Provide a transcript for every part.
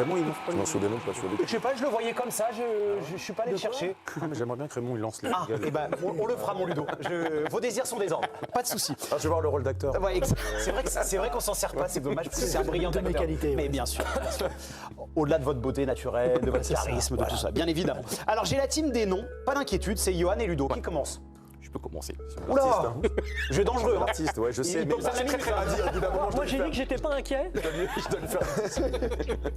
Raymond, il lance pas. Non, sur des noms, pas sur des. Je sais pas, je le voyais comme ça, je suis pas allé le chercher. Mais j'aimerais bien que Raymond il lance les. Ah, et ben on le fera, mon Ludo. Vos désirs sont des ordres, pas de souci. Ah, je vais voir le rôle d'acteur. Ouais, c'est vrai qu'on s'en sert pas, c'est dommage, parce que c'est un brillant de mes acteur. qualités, Mais ouais. bien sûr. Au-delà de votre beauté naturelle, de votre charisme, de tout ça, bien évidemment. Alors j'ai la team des noms, pas d'inquiétude, c'est Johan et Ludo qui commencent. Je peux commencer. Oula, Artiste, hein. Jeu dangereux. hein. Artiste, ouais, je sais, Il mais pose sa limite, très à dire, évidemment. Moi j'ai dit que j'étais pas inquiet. Je dois le faire.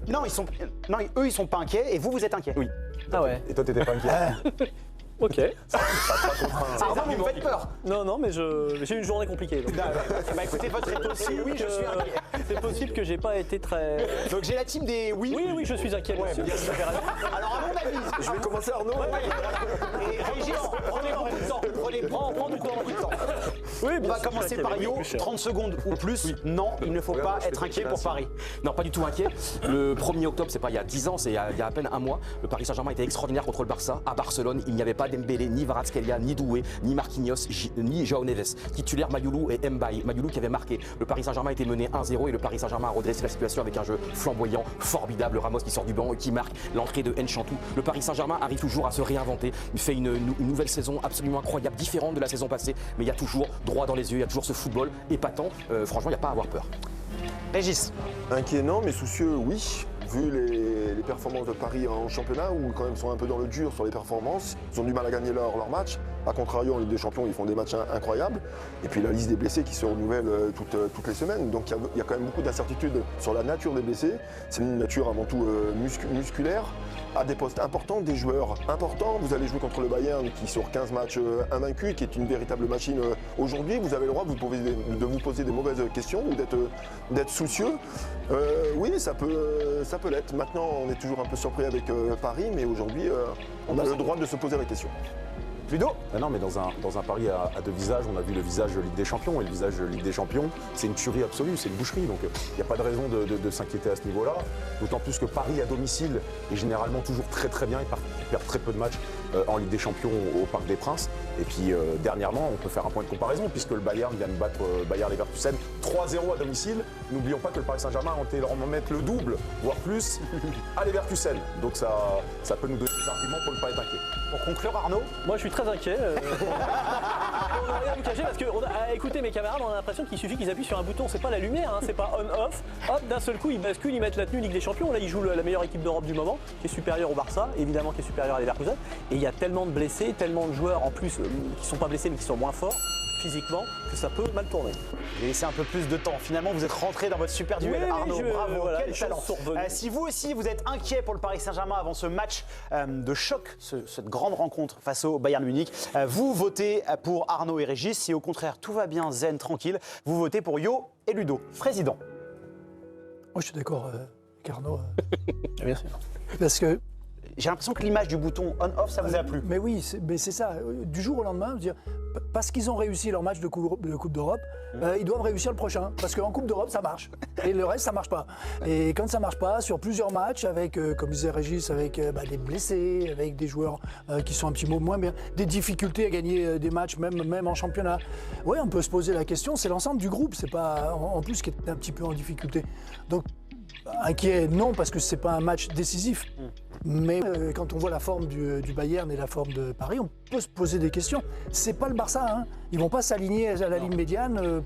Non, eux ils sont pas inquiets et vous êtes inquiets. Oui. Ah ouais. Et toi, t'étais pas inquiet. Ok. Pardon, vous me faites peur. Non, mais j'ai eu une journée compliquée. Donc, Bah écoutez, votre réponse c'est oui, je suis inquiet. c'est possible que j'ai pas été très. Donc j'ai la team des oui. Oui, je suis inquiet. Ouais, bien bien sûr. sûr. Alors à mon avis, Je vais commencer Arnaud. et Régis, prenez beaucoup de temps. Prends du temps, beaucoup de temps. Oui, On bien va sûr, commencer je suis par inquiet, Yo, mais plus cher. 30 secondes ou plus. Non, il ne faut Ouais, pas moi, je être fais inquiet des pour Paris. Non, pas du tout inquiet. Le 1er octobre, c'est pas il y a 10 ans, c'est il y a à peine un mois. Le Paris Saint-Germain était extraordinaire contre le Barça. À Barcelone, il n'y avait pas Dembélé, ni Kvaratskhelia, ni Doué, ni Marquinhos, ni João Neves. Titulaire Mayoulou et Mbaye. Mayoulou qui avait marqué. Le Paris Saint-Germain était mené 1-0 et le Paris Saint-Germain a redressé la situation avec un jeu flamboyant, formidable. Ramos qui sort du banc et qui marque l'entrée de Nchantou. Le Paris Saint-Germain arrive toujours à se réinventer. Il fait une nouvelle saison absolument incroyable, différente de la saison passée. Mais il y a toujours droit dans les yeux, il y a toujours ce football épatant. Franchement, il n'y a pas à avoir peur. Régis, Inquiet non, mais soucieux oui. Vu les performances de Paris en championnat, où quand même sont un peu dans le dur sur les performances, ils ont du mal à gagner leur match. A contrario, en Ligue des Champions, ils font des matchs incroyables. Et puis la liste des blessés qui se renouvelle toutes les semaines. Donc il y a quand même beaucoup d'incertitudes sur la nature des blessés. C'est une nature avant tout musculaire, à des postes importants, des joueurs importants. Vous allez jouer contre le Bayern qui sur 15 matchs invaincu, qui est une véritable machine aujourd'hui. Vous avez le droit de vous poser des mauvaises questions ou d'être soucieux. Oui, ça peut l'être. Maintenant, on est toujours un peu surpris avec Paris, mais aujourd'hui, on a le droit de se poser la question. Ludo. Ah non, mais dans un pari à deux visages, on a vu le visage de Ligue des Champions. Et le visage de Ligue des Champions, c'est une tuerie absolue, c'est une boucherie. Donc il n'y a pas de raison de s'inquiéter à ce niveau-là. D'autant plus que Paris à domicile est généralement toujours très très bien. Il perd très peu de matchs en Ligue des Champions au Parc des Princes. Et puis dernièrement, on peut faire un point de comparaison puisque le Bayern vient de battre Bayer Leverkusen 3-0 à domicile. N'oublions pas que le Paris Saint-Germain a tenté de leur mettre le double, voire plus, à Leverkusen. Donc ça peut nous donner des arguments pour ne pas être inquiet. Pour conclure, Arnaud. Moi je suis très inquiet. On n'a rien à vous cacher parce que à écouter mes camarades, on a l'impression qu'il suffit qu'ils appuient sur un bouton, c'est pas la lumière, hein, c'est pas on-off. Hop, d'un seul coup ils basculent, ils mettent la tenue Ligue des Champions. Là ils jouent la meilleure équipe d'Europe du moment, qui est supérieure au Barça, évidemment qui est supérieure à Leverkusen. Et il y a tellement de blessés, tellement de joueurs en plus qui sont pas blessés mais qui sont moins forts physiquement que ça peut mal tourner. J'ai laissé un peu plus de temps. Finalement, vous êtes rentré dans votre super duel, Oui, Arnaud. Bravo, voilà, quel les choses talent. sont revenues. Si vous aussi, vous êtes inquiet pour le Paris Saint-Germain avant ce match de choc, cette grande rencontre face au Bayern Munich, vous votez pour Arnaud et Régis. Si au contraire, tout va bien, zen, tranquille, vous votez pour Yo et Ludo. Président. Ah, Moi, je suis d'accord avec Arnaud. Merci. Parce que J'ai l'impression que l'image du bouton on-off, ça vous a plu. Mais oui, c'est ça. Du jour au lendemain, je veux dire, parce qu'ils ont réussi leur match de Coupe d'Europe, ils doivent réussir le prochain. Parce qu'en Coupe d'Europe, ça marche. Et le reste, ça marche pas. Et quand ça marche pas, sur plusieurs matchs, avec, comme disait Régis, avec des blessés, avec des joueurs qui sont un petit peu moins bien, des difficultés à gagner des matchs, même en championnat. Oui, on peut se poser la question, c'est l'ensemble du groupe, c'est pas en plus qui est un petit peu en difficulté. Donc, inquiet, non, parce que c'est pas un match décisif. Mais quand on voit la forme du Bayern et la forme de Paris, on peut se poser des questions. C'est pas le Barça, hein. Ils vont pas s'aligner à la ligne médiane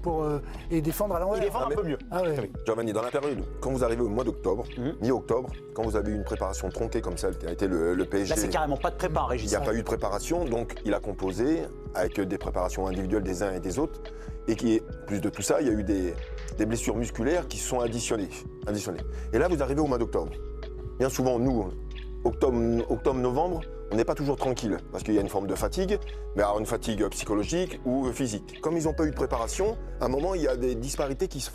et défendre à l'envers. Ils défendent un peu mieux. Ah ouais. Giovanni, dans la période, quand vous arrivez au mois d'octobre, mi-octobre, quand vous avez eu une préparation tronquée comme celle qui a été le PSG, Là, c'est carrément pas de prépa, il Régis. n'y a pas eu de préparation, donc il a composé avec des préparations individuelles des uns et des autres. Et plus de tout ça, il y a eu des blessures musculaires qui se sont additionnées. Et là, vous arrivez au mois d'octobre. Bien souvent, nous, octobre-novembre, on n'est pas toujours tranquille parce qu'il y a une forme de fatigue, mais alors une fatigue psychologique ou physique. Comme ils n'ont pas eu de préparation, à un moment, il y a des disparités qui se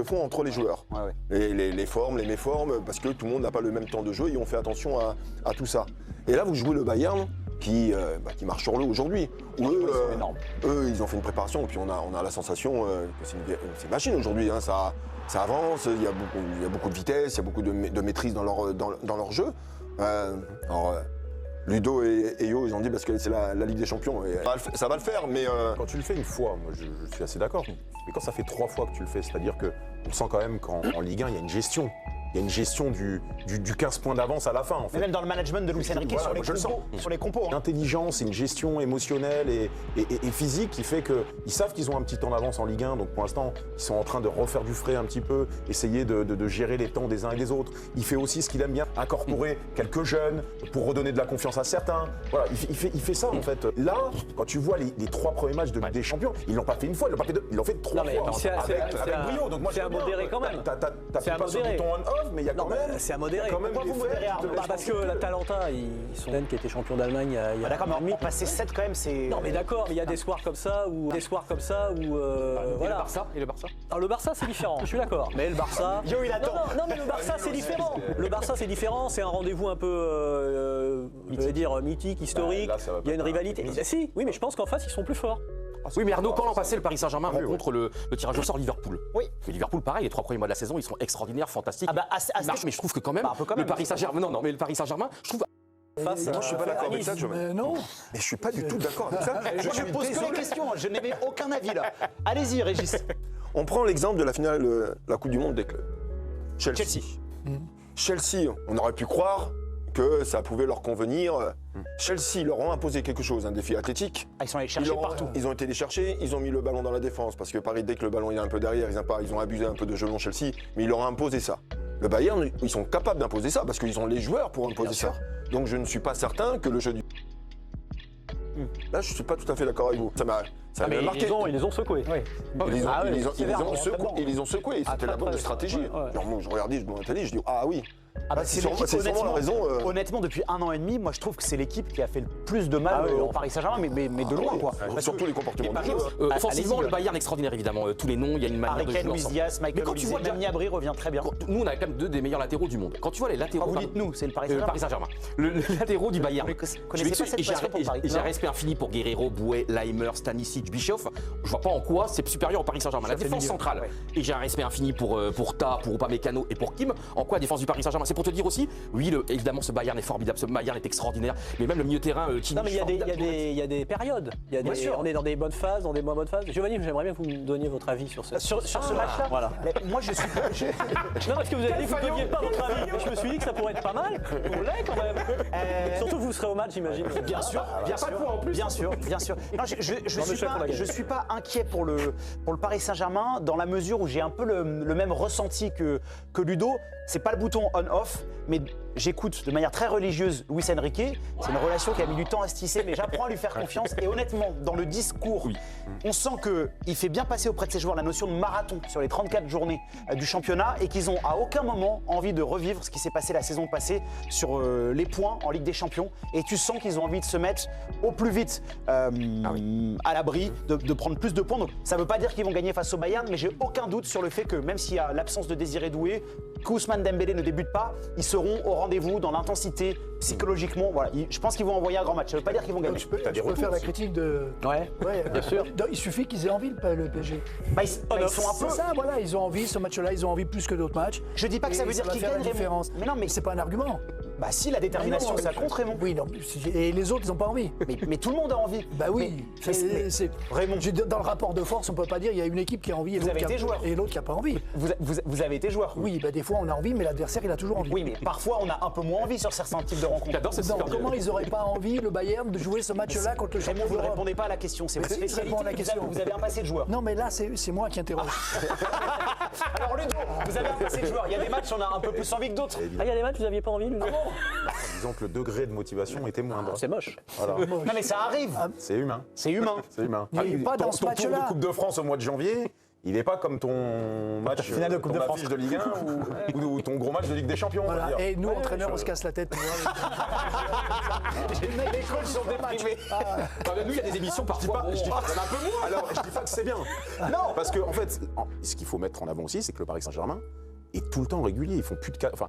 font entre les joueurs. Ouais. Les formes, les méformes, parce que tout le monde n'a pas le même temps de jeu et on fait attention à tout ça. Et là, vous jouez le Bayern qui marche sur l'eau aujourd'hui. Eux, ils ont fait une préparation et puis on a la sensation que c'est une machine aujourd'hui. Hein, ça avance, il y a beaucoup de vitesse, il y a beaucoup de maîtrise dans leur jeu. Ludo et Yo, ils ont dit parce que c'est la Ligue des Champions. Et ça va le faire, mais Quand tu le fais une fois, moi je suis assez d'accord. Mais quand ça fait 3 fois que tu le fais, c'est-à-dire qu'on sent quand même qu'en Ligue 1, il y a une gestion. il y a une gestion du 15 points d'avance à la fin en Mais fait. même dans le management de Luis Enrique Voilà, moi, je le sens. sur les compos. hein. L'intelligence, une gestion émotionnelle et physique qui fait qu'ils savent qu'ils ont un petit temps d'avance en Ligue 1. Donc pour l'instant, ils sont en train de refaire du frais un petit peu, essayer de gérer les temps des uns et des autres. Il fait aussi ce qu'il aime bien, incorporer quelques jeunes pour redonner de la confiance à certains. Voilà, il fait ça en fait. Là, quand tu vois les 3 premiers matchs de Ligue des Champions, ils l'ont pas fait une fois, ils l'ont pas fait deux, ils l'ont fait 3 Non, mais fois. c'est Avec brio. Donc moi, c'est je à veux bien. modérer quand même. T'as C'est à pas sur modérer. ton on-off, mais il y a Non, quand même. c'est à modérer. Quand même Pourquoi des vous modérez, faits Arnaud de- Bah, parce que l'Atalanta, ils sont qui était champion d'Allemagne il y a D'accord, mais un an et demi. en passer 7 quand même, c'est. Non mais d'accord, mais il y a des soirs comme ça où Et le voilà. Barça Et le Barça Alors le Barça c'est différent, je suis d'accord. Mais le Barça. Yo, il attend. Non, mais le Barça c'est différent. Le Barça c'est différent, c'est un rendez-vous un peu, je vais dire mythique, historique. Bah, là, ça va Il y a pas une être rivalité. un- Si, oui, mais je pense qu'en face ils sont plus forts. Oui, mais Arnaud, quand l'an passé, le Paris Saint-Germain oui, rencontre le tirage au sort Liverpool. Oui. Mais Liverpool, pareil, les 3 premiers mois de la saison, ils sont extraordinaires, fantastiques. Ah bah, Ils marchent, mais je trouve que quand même, Bah, un peu quand le même. Paris Saint-Germain, non, mais le Paris Saint-Germain, je trouve. Face Moi, je suis pas d'accord avec Nice. ça, tu vois. Non. Mais je suis pas du tout d'accord avec ça. Moi, je pose que les questions, je n'émets aucun avis là. Allez-y, Régis. On prend l'exemple de la finale de la Coupe du Monde des clubs. Chelsea. Chelsea, on aurait pu croire que ça pouvait leur convenir. Chelsea leur ont imposé quelque chose, un défi athlétique. Ah, ils sont allés chercher partout. Ils ont été les chercher, ils ont mis le ballon dans la défense. Parce que Paris, dès que le ballon est un peu derrière, ils ont abusé un peu de jeu long Chelsea, mais ils leur ont imposé ça. Le Bayern, ils sont capables d'imposer ça parce qu'ils ont les joueurs pour imposer ça. Donc je ne suis pas certain que le jeu du. Là, je suis pas tout à fait d'accord avec vous. Ça m'a Ah, mais marqué. ils les ont secoués. Ils les ont, Ah ouais, ils les ont- c'est ils les ont vrai, secoués, vraiment. ils les ont secoués. C'était très, la bonne très, stratégie. ouais, ouais. Alors, moi, je regardais, je me télé, je dis ah oui. Ah bah, C'est sûrement la raison. Honnêtement, depuis 1 an et demi, moi je trouve que c'est l'équipe qui a fait le plus de mal Ah oui, au enfin. Paris Saint-Germain, mais de loin quoi. Ouais, surtout les comportements du jeu. Offensivement, allez-y, le Bayern extraordinaire, évidemment. Tous les noms, il y a une manière Harry de Kane, jouer Luis ensemble. Diaz, Mais Michael quand tu Olise, vois même Gnabry revient très bien. Nous, on a quand même 2 des meilleurs latéraux du monde. Quand tu vois les latéraux. Vous dites nous, c'est le Paris Le Saint-Germain. Paris Saint-Germain. Le latéraux du Bayern. Vous connaissez Je vais pas cette dessus, et passion pour Paris. j'ai un Non. respect infini pour Guerrero, Bouet, Leimer, Stanisic, Bischoff. Je vois pas en quoi c'est supérieur au Paris Saint-Germain. La défense centrale. ouais. Et j'ai un respect infini pour Ta, pour Upamecano et pour Kim. En quoi la défense du Paris Saint-Germain? C'est pour te dire aussi, oui, évidemment, ce Bayern est formidable, ce Bayern est extraordinaire. Mais même le milieu de terrain, Kimmich, Non mais il y a formidable. des périodes. On est dans des bonnes phases, dans des moins bonnes phases. Giovanni, j'aimerais bien que vous me donniez votre avis sur ça. Sur ce match-là, Voilà. mais moi je suis pas. Non parce que vous avez dit que vous ne donniez pas votre avis. Mais je me suis dit que ça pourrait être pas mal. On l'est quand même. Surtout que vous serez au match, j'imagine. Bien sûr, bien sûr, bien sûr, bien sûr. Non, je suis pas inquiet pour le Paris Saint-Germain dans la mesure où j'ai un peu le même ressenti que Ludo. C'est pas le bouton on/off, mais j'écoute de manière très religieuse Luis Enrique. C'est une relation qui a mis du temps à se tisser, mais j'apprends à lui faire confiance. Et honnêtement, dans le discours, on sent qu'il fait bien passer auprès de ses joueurs la notion de marathon sur les 34 journées du championnat et qu'ils ont à aucun moment envie de revivre ce qui s'est passé la saison passée sur les points en Ligue des Champions. Et tu sens qu'ils ont envie de se mettre au plus vite à l'abri, de prendre plus de points. Donc ça ne veut pas dire qu'ils vont gagner face au Bayern, mais j'ai aucun doute sur le fait que même s'il y a l'absence de Désiré Doué, qu'Ousmane Dembélé ne débute pas, ils seront au rendez-vous dans l'intensité, psychologiquement. Voilà. Je pense qu'ils vont envoyer un grand match. Ça ne veut pas dire qu'ils vont gagner. Je peux faire la critique de. Ouais. Bien sûr. Il suffit qu'ils aient envie, le PSG. Bah, ils sont un peu. C'est ça, voilà, ils ont envie, ce match-là, ils ont envie plus que d'autres matchs. Je dis pas que ça Et veut dire va qu'ils faire la gagnent, Raymond. différence. Mais non, mais c'est pas un argument. Bah si, la détermination, Mais non, ça compte, Raymond. Oui, non, et les autres, ils n'ont pas envie. Mais tout le monde a envie. Bah oui, Raymond, dans le rapport de force, on peut pas dire il y a une équipe qui a envie et Vous avez été joueur. l'autre qui a pas envie. vous avez été joueur. Oui, bah des fois on a envie, mais l'adversaire il a toujours envie. Oui, mais parfois on a un peu moins envie sur certains types de rencontres. J'adore cette Non, super comment ils auraient pas envie, le Bayern, de jouer ce match-là contre le Raymond, champion vous ne d'Europe? répondez pas à la question. C'est votre si, je spécialité. réponds à la question. Vous avez un passé de joueur. Non, mais là, c'est moi qui interroge. Alors Ludo, vous avez un passé de joueur. Il y a des matchs, on a un peu plus envie que d'autres. Ah, il y a des matchs, vous n'aviez pas envie, Ludo Disons que le degré de motivation était moindre. C'est moche. Voilà. Non mais ça arrive. C'est humain. C'est humain. C'est humain. Mais pas dans ton ce tour de match-là. Coupe de France au mois de janvier, il n'est pas comme ton match finale de Coupe ton de France. affiche de Ligue 1 ou ton gros match de Ligue des Champions. on va Voilà. dire. Et nous, entraîneurs, on se casse la tête. tu vois. Les coachs sont déprimés. Nous, il y a des émissions parfois. Je dis pas que c'est un peu moins. Alors, je dis pas que c'est bien. Non, parce que en fait, ce qu'il faut mettre en avant aussi, c'est que le Paris Saint-Germain est tout le temps régulier. Ils font plus de enfin,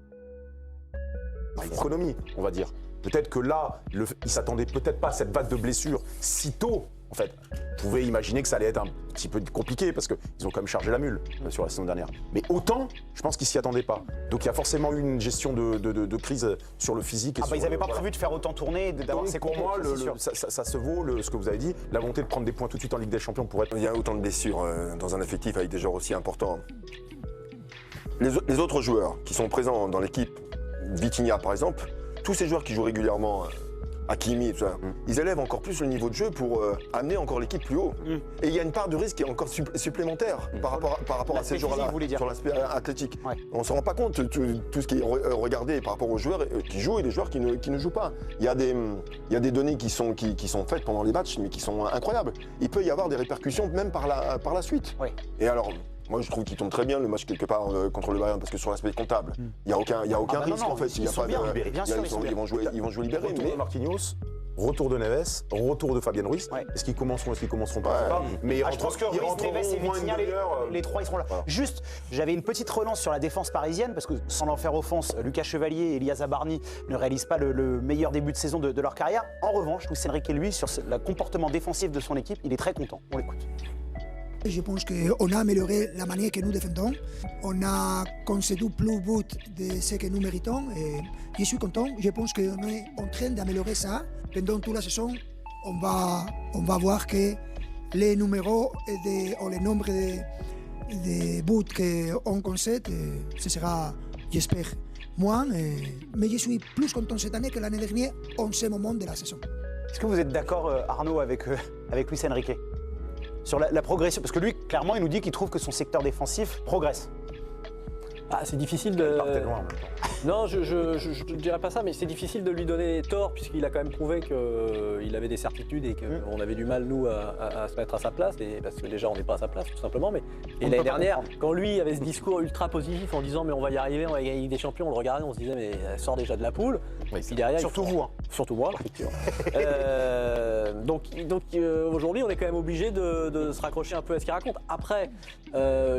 économie, on va dire. Peut-être que là, ils s'attendaient peut-être pas à cette vague de blessures si tôt. En fait, on pouvait imaginer que ça allait être un petit peu compliqué parce qu'ils ont quand même chargé la mule sur la saison dernière. Mais autant, je pense qu'ils s'y attendaient pas. Donc il y a forcément eu une gestion de crise sur le physique. Et Ah bah ils n'avaient pas voilà. prévu de faire autant tourner et d'avoir Donc, ces pour moi, compos, c'est sûr. ça se vaut ce que vous avez dit, la volonté de prendre des points tout de suite en Ligue des Champions pour être. Il y a autant de blessures dans un effectif avec des joueurs aussi importants. les autres joueurs qui sont présents dans l'équipe, Vitinha par exemple, tous ces joueurs qui jouent régulièrement, Hakimi, tout ça, ils élèvent encore plus le niveau de jeu pour amener encore l'équipe plus haut. Et il y a une part de risque qui est encore supplémentaire par rapport à ces joueurs-là, sur l'aspect athlétique. Ouais. On ne se rend pas compte de tout ce qui est regardé par rapport aux joueurs qui jouent et les joueurs qui ne jouent pas. Il y a des données qui sont faites pendant les matchs, mais qui sont incroyables. Il peut y avoir des répercussions même par la suite. Ouais. Et alors, moi, je trouve qu'il tombe très bien le match quelque part contre le Bayern parce que sur l'aspect comptable, il n'y a aucun bah risque non, en fait. ils sont bien libérés, bien sûr, ils sont bien. Ils vont jouer libérés. Retour Mais de Marquinhos, retour de Neves, retour de Fabien Ruiz. Ouais. Est-ce qu'ils commenceront pas? Je sais pas. Mais Je pense que Ruiz, Neves et Vitinha, les trois, ils seront là. Juste, j'avais une petite relance sur la défense parisienne, parce que sans leur faire offense, Lucas Chevalier et Elias Zabarni ne réalisent pas le meilleur début de saison de leur carrière. En revanche, Luis Enrique, lui, sur le comportement défensif de son équipe, il est très content. On l'écoute. Je pense qu'on a amélioré la manière que nous défendons. On a concédé plus de buts de ce que nous méritons et je suis content. Je pense qu'on est en train d'améliorer ça. Pendant toute la saison, on va voir que les numéros ou le nombre de buts qu'on concède, ce sera, j'espère, moins. Mais je suis plus content cette année que l'année dernière en ce moment de la saison. Est-ce que vous êtes d'accord, Arnaud, avec Luis Enrique sur la progression? Parce que lui, clairement, il nous dit qu'il trouve que son secteur défensif progresse. Ah, c'est difficile de. Il partait loin en même temps. Non, je ne dirais pas ça, mais c'est difficile de lui donner tort puisqu'il a quand même prouvé qu'il avait des certitudes et qu'on avait du mal, nous, à se mettre à sa place. Et parce que déjà, on n'est pas à sa place, tout simplement. Et l'année dernière, quand lui avait ce discours ultra positif en disant mais on va y arriver, on va gagner des champions, on le regardait, on se disait mais elle sort déjà de la poule. Oui, et puis derrière, surtout vous. Surtout moi, effectivement. Donc aujourd'hui, on est quand même obligé de se raccrocher un peu à ce qu'il raconte. Après,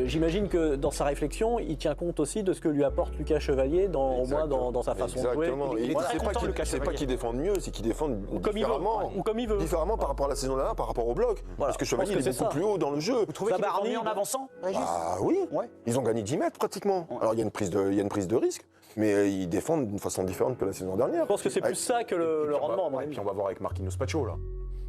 j'imagine que dans sa réflexion, il tient compte aussi de ce que lui apporte Lucas Chevalier, au moins dans sa façon de jouer. Exactement. Il est très content, Lucas C'est pas Chevalier. qu'ils défendent mieux, c'est qu'ils défendent différemment. Ou comme il veut. Différemment par rapport à la saison dernière, par rapport au bloc. Voilà. Parce que Je pense Chevalier que il est c'est beaucoup ça. plus haut dans le jeu. Vous trouvez qu'il est Zabarni, en avançant, Régis? Ah oui, Ouais. ils ont gagné 10 mètres pratiquement. Alors il y a une prise de risque, mais ils défendent d'une façon différente que la saison dernière. Je pense que c'est plus ça que le rendement, à mon Et avis. puis on va voir avec Marquinhos Pacho là.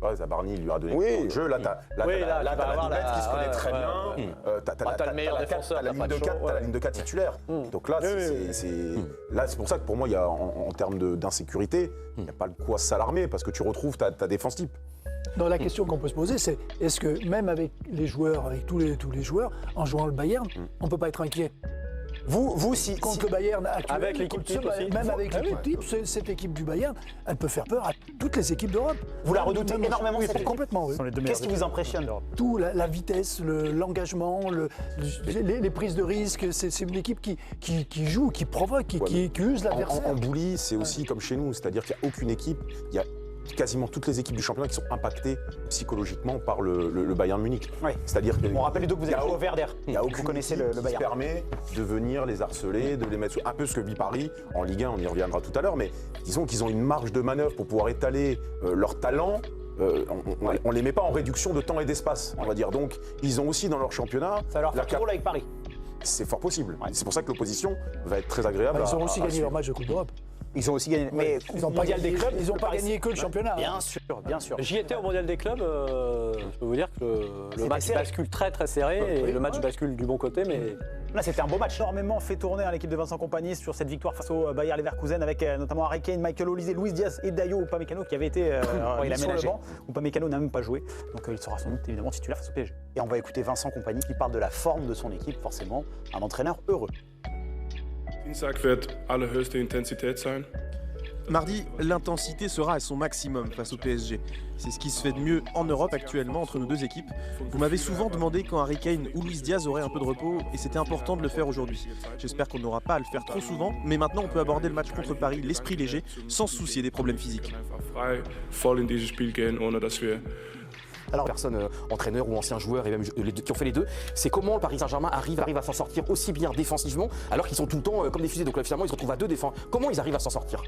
Ouais, Zabarni, il lui a donné Oui. le jeu. Là, t'as tu vas la avoir doublette qui se connaît ouais, très ouais, bien. ouais. T'as le meilleur défenseur, la t'as ligne de Pacho, 4, t'as la ouais. ligne de 4 titulaire. Donc là, Oui, c'est pour ça que pour moi, il y a en termes d'insécurité, il n'y a pas de quoi s'alarmer parce que tu retrouves ta défense type. Non, la question qu'on peut se poser, c'est est-ce que même avec les joueurs, avec tous les joueurs, en jouant le Bayern, on ne peut pas être inquiet? Vous, si Contre le Bayern actuel, Avec l'équipe contre ce type aussi. même avec l'équipe type, cette équipe du Bayern, elle peut faire peur à toutes les équipes d'Europe. vous la redoutez Même- énormément, oui, cette équipe. complètement, oui. Qu'est-ce qui vous impressionne? Tout, la vitesse, l'engagement, les prises de risque, c'est une équipe qui joue, qui provoque, qui use l'adversaire. En bully, c'est aussi comme chez nous, c'est-à-dire qu'il n'y a aucune équipe, il y a quasiment toutes les équipes du championnat qui sont impactées psychologiquement par le Bayern Munich. Oui. C'est-à-dire que On rappelle Ludo que vous il y êtes a au Werder. Il y a Vous aucune connaissez équipe le qui se Bayern. permet de venir les harceler, de les mettre un peu ce que vit Paris en Ligue 1, on y reviendra tout à l'heure, mais disons qu'ils ont une marge de manœuvre pour pouvoir étaler leur talent. On les met pas en réduction de temps et d'espace, on va dire. Donc ils ont aussi dans leur championnat Ça va leur faire la tout rôle avec Paris. c'est fort possible. C'est pour ça que l'opposition va être très agréable. Ils ont aussi à gagné suivre. leur match de Coupe d'Europe. Ils ont aussi gagné. Mais Ils ont pas mondial gagné, des clubs, ils n'ont pas Paris- gagné que le championnat. Bien sûr, bien sûr. J'y étais au mondial des clubs, je peux vous dire que le C'était match serré. bascule très très serré et le match bascule du bon côté, mais Là, c'était un beau match. Énormément fait tourner l'équipe de Vincent Kompany sur cette victoire face au Bayer Leverkusen avec notamment Harry Kane, Michael Olise, Luis Diaz et Dayo Upamecano qui avait été il a mis sur le ménagé. banc. Upamecano n'a même pas joué, donc il sera sans doute évidemment titulaire face au PSG. Et on va écouter Vincent Kompany qui parle de la forme de son équipe, forcément. Un entraîneur heureux. Dienstag wird allerhöchste Intensität sein. Mardi, l'intensité sera à son maximum face au PSG. C'est ce qui se fait de mieux en Europe actuellement entre nos deux équipes. Vous m'avez souvent demandé quand Harry Kane ou Luis Diaz auraient un peu de repos et c'était important de le faire aujourd'hui. J'espère qu'on n'aura pas à le faire trop souvent, mais maintenant on peut aborder le match contre Paris l'esprit léger sans se soucier des problèmes physiques. Einfach frei, voll in dieses Spiel gehen, ohne dass wir Alors, personne, entraîneur ou ancien joueur, et même les deux, qui ont fait les deux, c'est comment le Paris Saint-Germain arrive à s'en sortir aussi bien défensivement, alors qu'ils sont tout le temps comme des fusées. Donc là, finalement, ils se retrouvent à deux défense. Comment ils arrivent à s'en sortir?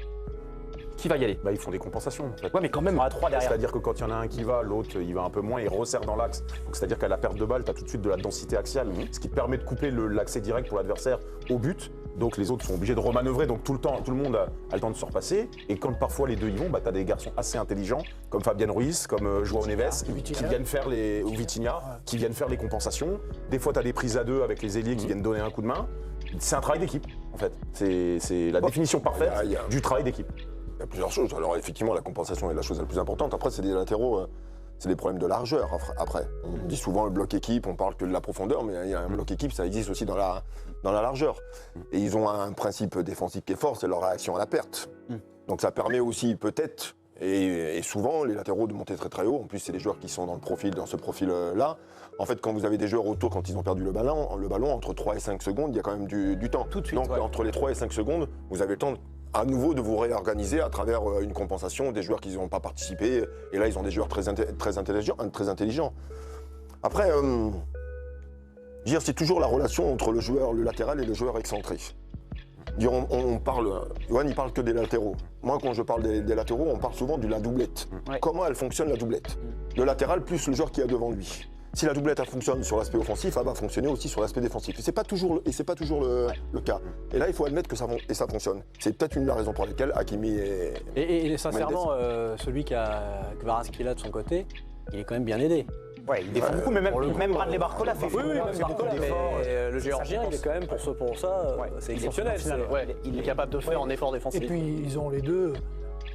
Qui va y aller? Bah, ils font des compensations. En fait. Ouais, mais quand même. On a trois derrière. C'est-à-dire que quand il y en a un qui va, l'autre il va un peu moins, il resserre dans l'axe. Donc c'est-à-dire qu'à la perte de balle, tu as tout de suite de la densité axiale, ce qui te permet de couper l'accès direct pour l'adversaire au but. Donc les autres sont obligés de remanœuvrer, donc tout le monde a le temps de se repasser. Et quand parfois les deux y vont, tu as des garçons assez intelligents, comme Fabian Ruiz, comme João Neves, qui viennent faire ou Vitinha, qui viennent faire les compensations. Des fois, tu as des prises à deux avec les ailiers qui viennent donner un coup de main. C'est un travail d'équipe, en fait. C'est la définition parfaite du travail d'équipe. Il y a plusieurs choses. Alors effectivement, la compensation est la chose la plus importante. Après, c'est des latéraux, c'est des problèmes de largeur. Après, on dit souvent le bloc équipe, on parle que de la profondeur, mais il y a un bloc équipe, ça existe aussi dans la largeur. Et ils ont un principe défensif qui est fort, c'est leur réaction à la perte. Donc ça permet aussi peut-être, et souvent, les latéraux de monter très très haut. En plus, c'est des joueurs qui sont dans ce profil-là. En fait, quand vous avez des joueurs autour, quand ils ont perdu le ballon, entre 3 et 5 secondes, il y a quand même du temps. Tout de suite, donc entre les 3 et 5 secondes, vous avez le temps à nouveau de vous réorganiser à travers une compensation des joueurs qui n'ont pas participé. Et là, ils ont des joueurs très intelligents. Après, c'est toujours la relation entre le latéral et le joueur excentré. On parle, Johan, il parle que des latéraux. Moi, quand je parle des latéraux, on parle souvent de la doublette. Ouais. Comment elle fonctionne, la doublette? Le latéral plus le joueur qui est devant lui. Si la doublette elle fonctionne sur l'aspect offensif, elle va fonctionner aussi sur l'aspect défensif. Et c'est pas toujours le cas. Et là, il faut admettre que ça fonctionne. C'est peut-être une des raisons pour lesquelles Hakimi est... Et sincèrement, celui qui a Kvaratskhelia de son côté, il est quand même bien aidé. Ouais, il défend beaucoup, mais même Bradley Barcola fait Oui, même Barcola, mais le Géorgien, il est quand même pour ça, c'est exceptionnel. Il est capable de faire un effort défensif. Et puis, ils ont les deux.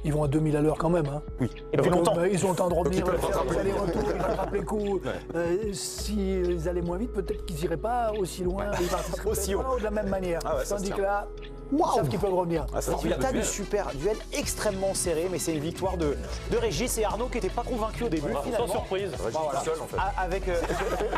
Ils vont à 2000 à l'heure quand même. Hein. Oui, et depuis longtemps. Ils ont le temps de revenir, Donc, ils peuvent faire rattraper des allers-retours, ils rattrapent les coups. S'ils allaient moins vite, peut-être qu'ils n'iraient pas aussi loin, ils participeraient Aussi haut. pas de la même manière. Ah ouais, ça Tandis se que tient. là, ils savent qu'ils peuvent revenir. Ah, ça, c'est Résultat du super duel extrêmement serré, mais c'est une victoire de Régis et Arnaud qui n'était pas convaincu au début. Sans surprise. Voilà. seul, en fait. Avec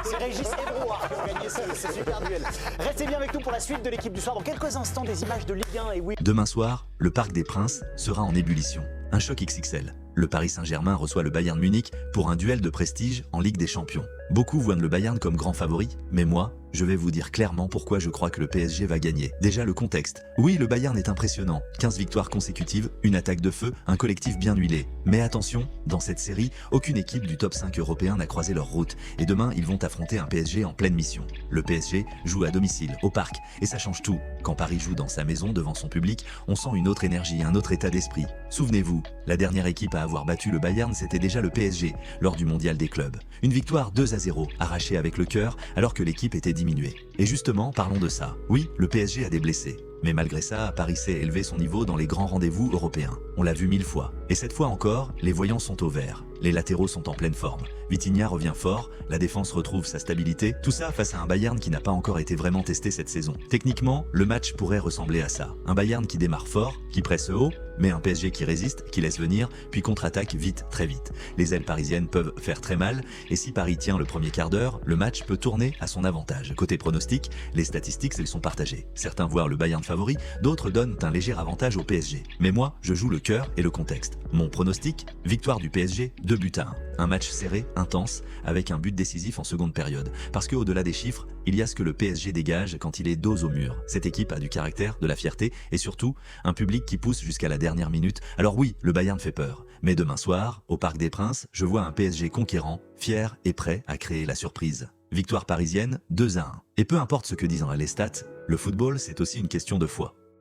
c'est Régis et Brouard qui ont gagné ce super duel. Restez bien avec nous pour la suite de l'équipe du soir. Dans quelques instants, des images de Ligue 1 et oui. Demain soir, le Parc des Princes sera en ébullition. Un choc XXL. Le Paris Saint-Germain reçoit le Bayern Munich pour un duel de prestige en Ligue des Champions. Beaucoup voient le Bayern comme grand favori, mais moi, je vais vous dire clairement pourquoi je crois que le PSG va gagner. Déjà le contexte. Oui, le Bayern est impressionnant. 15 victoires consécutives, une attaque de feu, un collectif bien huilé. Mais attention, dans cette série, aucune équipe du top 5 européen n'a croisé leur route. Et demain, ils vont affronter un PSG en pleine mission. Le PSG joue à domicile, au parc, et ça change tout. Quand Paris joue dans sa maison, devant son public, on sent une autre énergie, un autre état d'esprit. Souvenez-vous, la dernière équipe à avoir battu le Bayern, c'était déjà le PSG, lors du mondial des clubs. Une victoire 2-0, arrachée avec le cœur, alors que l'équipe était diminuée. Et justement, parlons de ça. Oui, le PSG a des blessés. Mais malgré ça, Paris sait élever son niveau dans les grands rendez-vous européens. On l'a vu 1000 fois. Et cette fois encore, les voyants sont au vert. Les latéraux sont en pleine forme. Vitinha revient fort, la défense retrouve sa stabilité, tout ça face à un Bayern qui n'a pas encore été vraiment testé cette saison. Techniquement, le match pourrait ressembler à ça. Un Bayern qui démarre fort, qui presse haut, mais un PSG qui résiste, qui laisse venir, puis contre-attaque vite, très vite. Les ailes parisiennes peuvent faire très mal, et si Paris tient le premier quart d'heure, le match peut tourner à son avantage. Côté pronostic, les statistiques, elles sont partagées. Certains voient le Bayern favori, d'autres donnent un léger avantage au PSG. Mais moi, je joue le cœur et le contexte. Mon pronostic, victoire du PSG, 2-1. Un match serré, intense, avec un but décisif en seconde période. Parce qu'au-delà des chiffres, il y a ce que le PSG dégage quand il est dos au mur. Cette équipe a du caractère, de la fierté et surtout un public qui pousse jusqu'à la dernière minute. Alors oui, le Bayern fait peur. Mais demain soir, au Parc des Princes, je vois un PSG conquérant, fier et prêt à créer la surprise. Victoire parisienne, 2-1. Et peu importe ce que disent les stats, le football c'est aussi une question de foi.